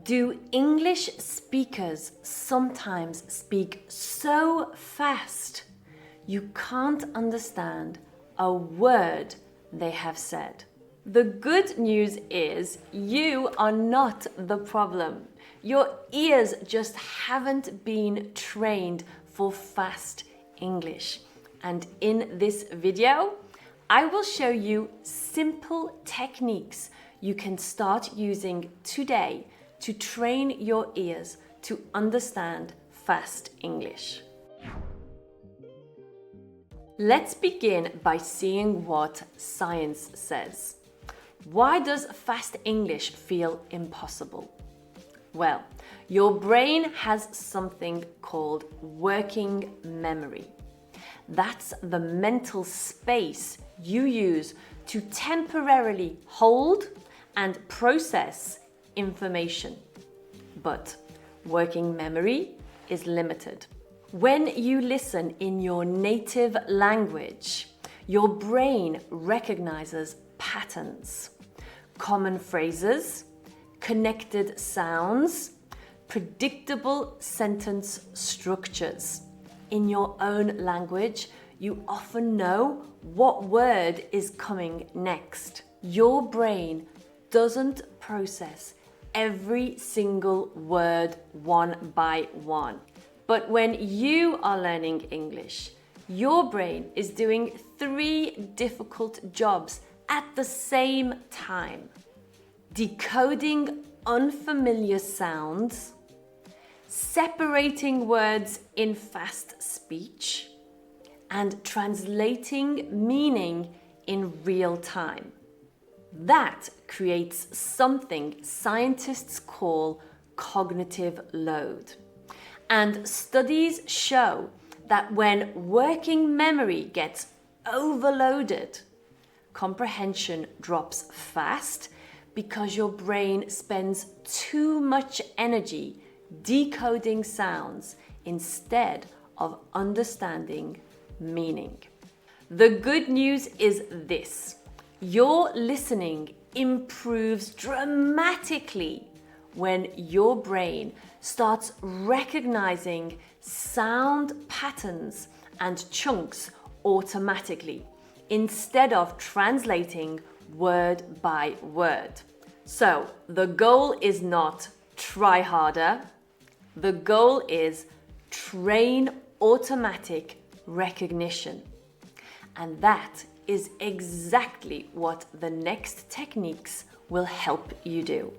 Do English speakers sometimes speak so fast you can't understand a word they have said? The good news is you are not the problem. Your ears just haven't been trained for fast English. And in this video, I will show you simple techniques you can start using today to train your ears to understand fast English. Let's begin by seeing what science says. Why does fast English feel impossible? Well, your brain has something called working memory. That's the mental space you use to temporarily hold and process information. But working memory is limited. When you listen in your native language, your brain recognizes patterns, common phrases, connected sounds, predictable sentence structures. In your own language, you often know what word is coming next. Your brain doesn't process every single word one by one. But when you are learning English, your brain is doing 3 difficult jobs at the same time. Decoding unfamiliar sounds, separating words in fast speech, and translating meaning in real time. That creates something scientists call cognitive load. And studies show that when working memory gets overloaded, comprehension drops fast because your brain spends too much energy decoding sounds instead of understanding meaning. The good news is this: your listening improves dramatically when your brain starts recognizing sound patterns and chunks automatically instead of translating word by word. So the goal is not try harder. The goal is train automatic recognition. And that is exactly what the next techniques will help you do.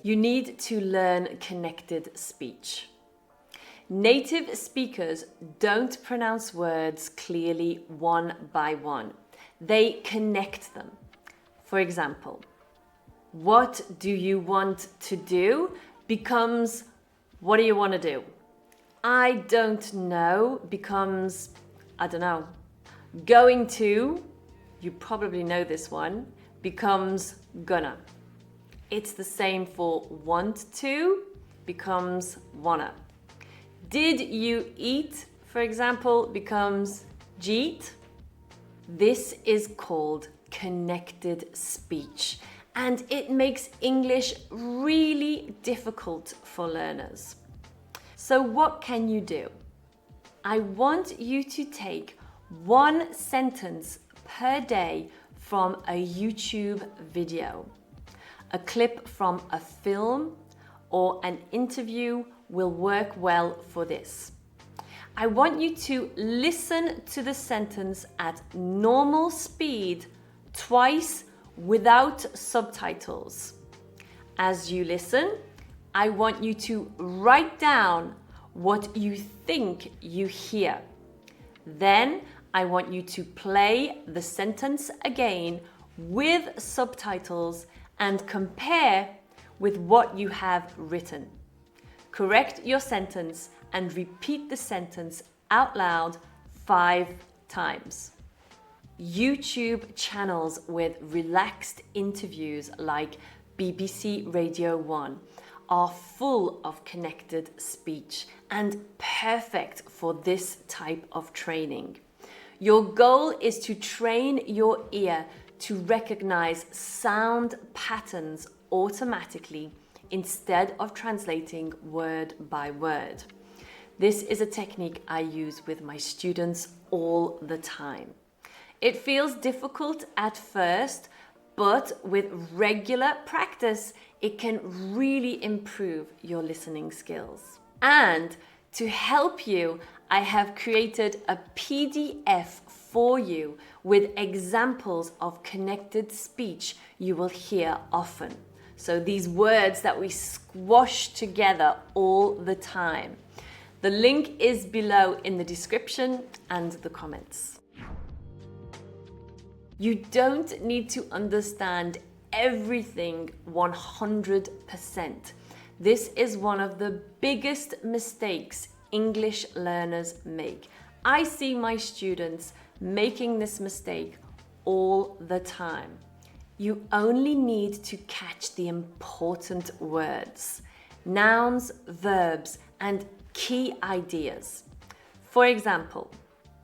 You need to learn connected speech. Native speakers don't pronounce words clearly one by one. They connect them. For example, what do you want to do becomes what do you want to do? I don't know becomes I don't know. Going to, you probably know this one, becomes gonna. It's the same for want to becomes wanna. Did you eat, for example, becomes jeet. This is called connected speech, and it makes English really difficult for learners. So what can you do? I want you to take 1 sentence per day from a YouTube video. A clip from a film or an interview will work well for this. I want you to listen to the sentence at normal speed twice without subtitles. As you listen, I want you to write down what you think you hear. Then I want you to play the sentence again with subtitles and compare with what you have written. Correct your sentence and repeat the sentence out loud 5 times. YouTube channels with relaxed interviews like BBC Radio 1 are full of connected speech and perfect for this type of training. Your goal is to train your ear to recognize sound patterns automatically instead of translating word by word. This is a technique I use with my students all the time. It feels difficult at first, but with regular practice, it can really improve your listening skills. And to help you, I have created a PDF for you with examples of connected speech you will hear often. So these words that we squash together all the time. The link is below in the description and the comments. You don't need to understand everything 100%. This is one of the biggest mistakes English learners make. I see my students making this mistake all the time. You only need to catch the important words, nouns, verbs, and key ideas. For example,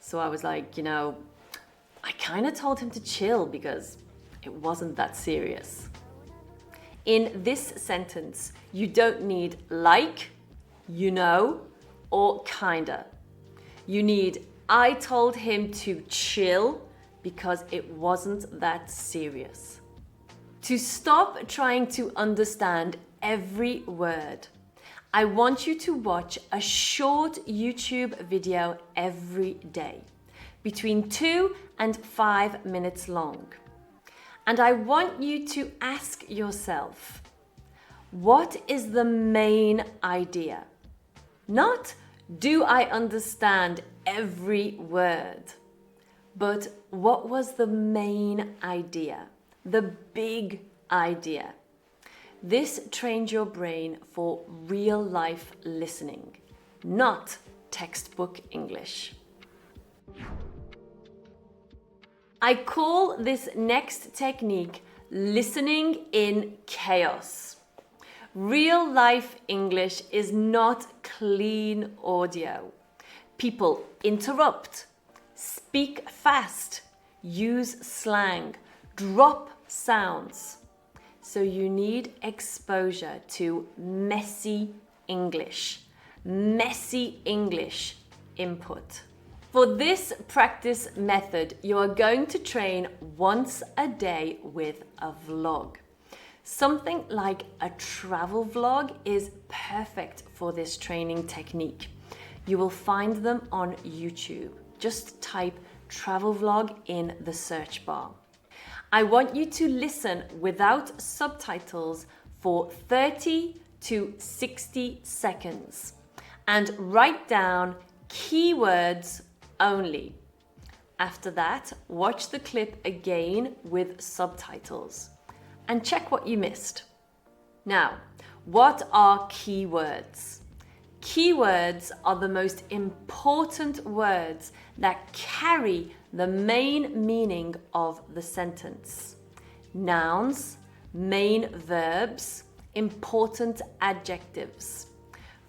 so I was like, I kind of told him to chill because it wasn't that serious. In this sentence, you don't need like, or kinda. You need I told him to chill because it wasn't that serious. To stop trying to understand every word, I want you to watch a short YouTube video every day, between 2 and 5 minutes long. And I want you to ask yourself, what is the main idea? Not, do I understand every word? But what was the main idea? The big idea. This trains your brain for real life listening, not textbook English. I call this next technique listening in chaos. Real life English is not clean audio. People interrupt, speak fast, use slang, drop sounds. So you need exposure to messy English input. For this practice method, you are going to train once a day with a vlog. Something like a travel vlog is perfect for this training technique. You will find them on YouTube. Just type travel vlog in the search bar. I want you to listen without subtitles for 30 to 60 seconds and write down keywords only. After that, watch the clip again with subtitles and check what you missed. Now, what are keywords? Keywords are the most important words that carry the main meaning of the sentence. Nouns, main verbs, important adjectives.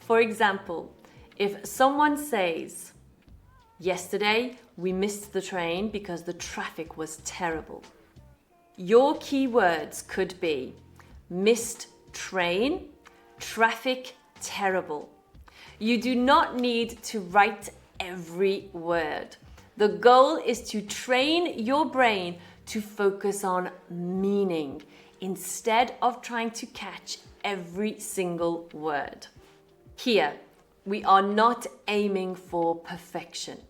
For example, if someone says, "Yesterday we missed the train because the traffic was terrible," your keywords could be missed train, traffic terrible. You do not need to write every word. The goal is to train your brain to focus on meaning instead of trying to catch every single word. Here, we are not aiming for perfection.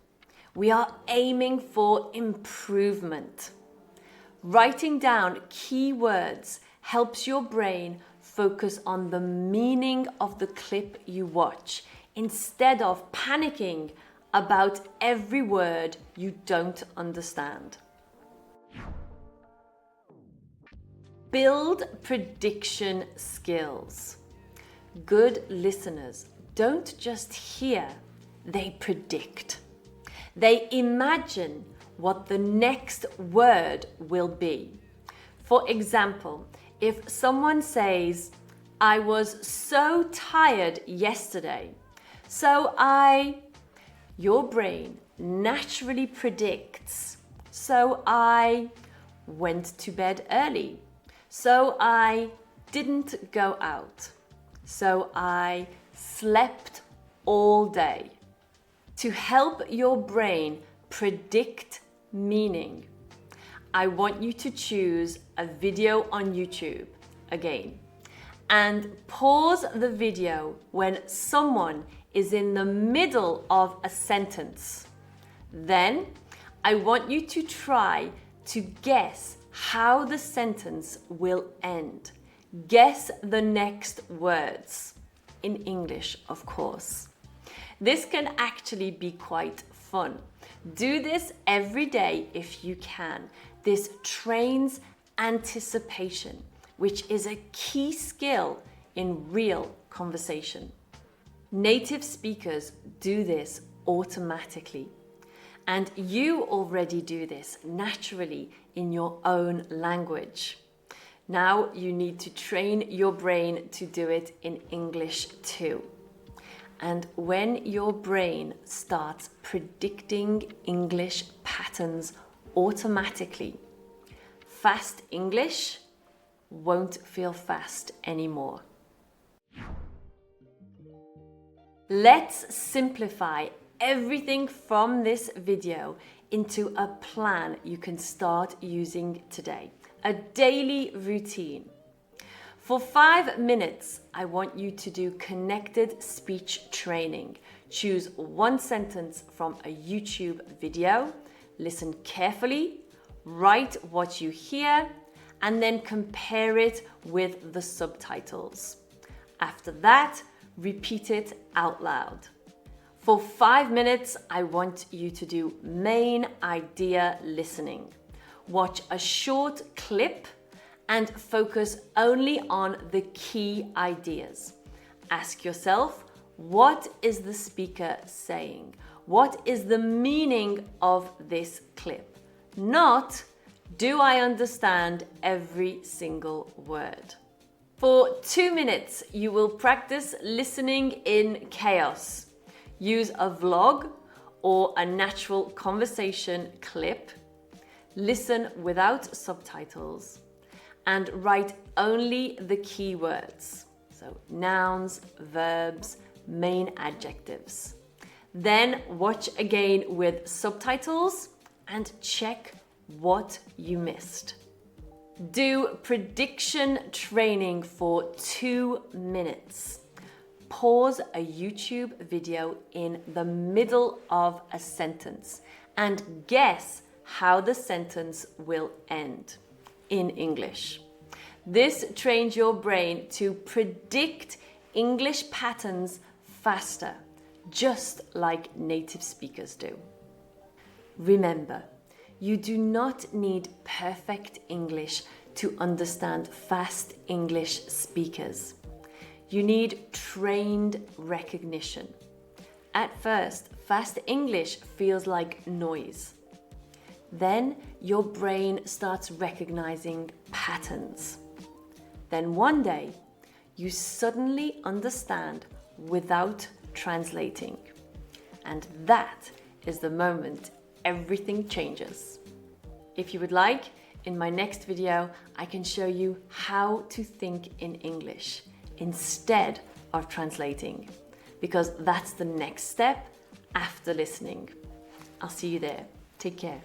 We are aiming for improvement. Writing down key words helps your brain focus on the meaning of the clip you watch instead of panicking about every word you don't understand. Build prediction skills. Good listeners don't just hear, they predict. They imagine what the next word will be. For example, if someone says, "I was so tired yesterday, so your brain naturally predicts, went to bed early. So I didn't go out. So I slept all day. To help your brain predict meaning, I want you to choose a video on YouTube again and pause the video when someone is in the middle of a sentence. Then I want you to try to guess how the sentence will end. Guess the next words. In English, of course. This can actually be quite fun. Do this every day if you can. This trains anticipation, which is a key skill in real conversation. Native speakers do this automatically, and you already do this naturally in your own language. Now you need to train your brain to do it in English too. And when your brain starts predicting English patterns automatically, fast English won't feel fast anymore. Let's simplify everything from this video into a plan you can start using today. A daily routine. For 5 minutes, I want you to do connected speech training. Choose one sentence from a YouTube video, listen carefully, write what you hear, and then compare it with the subtitles. After that, repeat it out loud. For 5 minutes, I want you to do main idea listening. Watch a short clip and focus only on the key ideas. Ask yourself, what is the speaker saying? What is the meaning of this clip? Not, do I understand every single word? For 2 minutes, you will practice listening in chaos. Use a vlog or a natural conversation clip. Listen without subtitles and write only the key words. So nouns, verbs, main adjectives. Then watch again with subtitles and check what you missed. Do prediction training for 2 minutes. Pause a YouTube video in the middle of a sentence and guess how the sentence will end in English. This trains your brain to predict English patterns faster, just like native speakers do. Remember, you do not need perfect English to understand fast English speakers. You need trained recognition. At first, fast English feels like noise. Then your brain starts recognizing patterns. Then one day, you suddenly understand without translating. And that is the moment everything changes. If you would like, in my next video, I can show you how to think in English instead of translating, because that's the next step after listening. I'll see you there. Take care.